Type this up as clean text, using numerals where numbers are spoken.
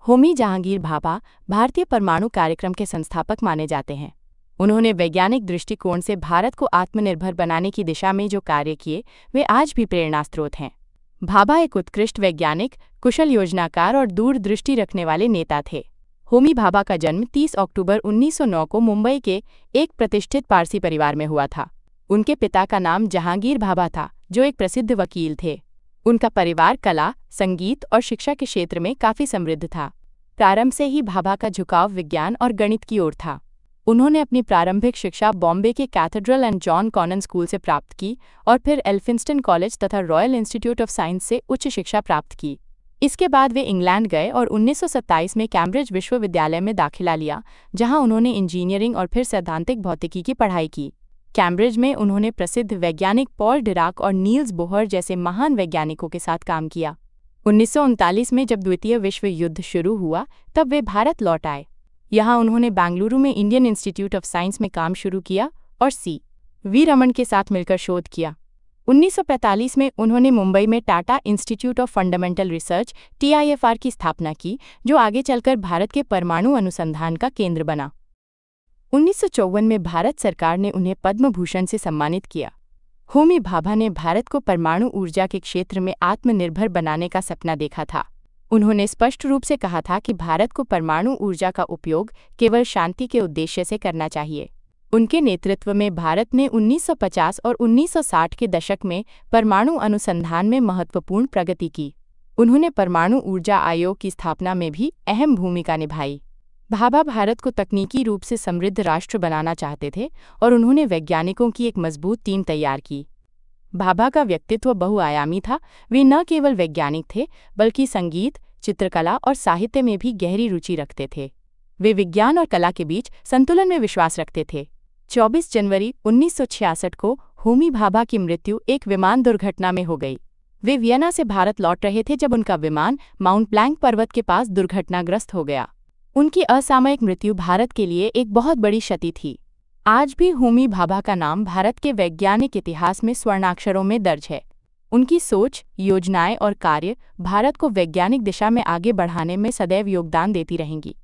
होमी जहांगीर भाभा भारतीय परमाणु कार्यक्रम के संस्थापक माने जाते हैं। उन्होंने वैज्ञानिक दृष्टिकोण से भारत को आत्मनिर्भर बनाने की दिशा में जो कार्य किए वे आज भी प्रेरणा स्रोत हैं। भाभा एक उत्कृष्ट वैज्ञानिक, कुशल योजनाकार और दूरदृष्टि रखने वाले नेता थे। होमी भाभा का जन्म 30 अक्टूबर 1909 को मुंबई के एक प्रतिष्ठित पारसी परिवार में हुआ था। उनके पिता का नाम जहांगीर भाभा था, जो एक प्रसिद्ध वकील थे। उनका परिवार कला, संगीत और शिक्षा के क्षेत्र में काफी समृद्ध था। प्रारंभ से ही भाभा का झुकाव विज्ञान और गणित की ओर था। उन्होंने अपनी प्रारंभिक शिक्षा बॉम्बे के Cathedral and John Connon School से प्राप्त की और फिर एल्फिंस्टन कॉलेज तथा रॉयल इंस्टीट्यूट ऑफ साइंस से उच्च शिक्षा प्राप्त की। इसके बाद वे इंग्लैंड गए और 1927 में कैम्ब्रिज विश्वविद्यालय में दाखिला लिया, जहां उन्होंने इंजीनियरिंग और फिर सैद्धांतिक भौतिकी की पढ़ाई की। कैम्ब्रिज में उन्होंने प्रसिद्ध वैज्ञानिक पॉल डिराक और नील्स बोहर जैसे महान वैज्ञानिकों के साथ काम किया। 1939 में जब द्वितीय विश्व युद्ध शुरू हुआ तब वे भारत लौट आए। यहाँ उन्होंने बेंगलुरु में इंडियन इंस्टीट्यूट ऑफ साइंस में काम शुरू किया और सी.वी. रमन के साथ मिलकर शोध किया। 1945 में उन्होंने मुंबई में Tata institute of fundamental research (TIFR) की स्थापना की, जो आगे चलकर भारत के परमाणु अनुसंधान का केंद्र बना। 1954 में भारत सरकार ने उन्हें पद्म भूषण से सम्मानित किया। होमी भाभा ने भारत को परमाणु ऊर्जा के क्षेत्र में आत्मनिर्भर बनाने का सपना देखा था। उन्होंने स्पष्ट रूप से कहा था कि भारत को परमाणु ऊर्जा का उपयोग केवल शांति के उद्देश्य से करना चाहिए। उनके नेतृत्व में भारत ने 1950 और 1960 के दशक में परमाणु अनुसंधान में महत्वपूर्ण प्रगति की। उन्होंने परमाणु ऊर्जा आयोग की स्थापना में भी अहम भूमिका निभाई। भाभा भारत को तकनीकी रूप से समृद्ध राष्ट्र बनाना चाहते थे और उन्होंने वैज्ञानिकों की एक मजबूत टीम तैयार की। भाभा का व्यक्तित्व बहुआयामी था। वे न केवल वैज्ञानिक थे, बल्कि संगीत, चित्रकला और साहित्य में भी गहरी रुचि रखते थे। वे विज्ञान और कला के बीच संतुलन में विश्वास रखते थे। 24 जनवरी 1966 को होमी भाभा की मृत्यु एक विमान दुर्घटना में हो गई। वे वियना से भारत लौट रहे थे जब उनका विमान माउंट ब्लैंक पर्वत के पास दुर्घटनाग्रस्त हो गया। उनकी असामयिक मृत्यु भारत के लिए एक बहुत बड़ी क्षति थी। आज भी होमी भाभा का नाम भारत के वैज्ञानिक इतिहास में स्वर्णाक्षरों में दर्ज है। उनकी सोच, योजनाएं और कार्य भारत को वैज्ञानिक दिशा में आगे बढ़ाने में सदैव योगदान देती रहेंगी।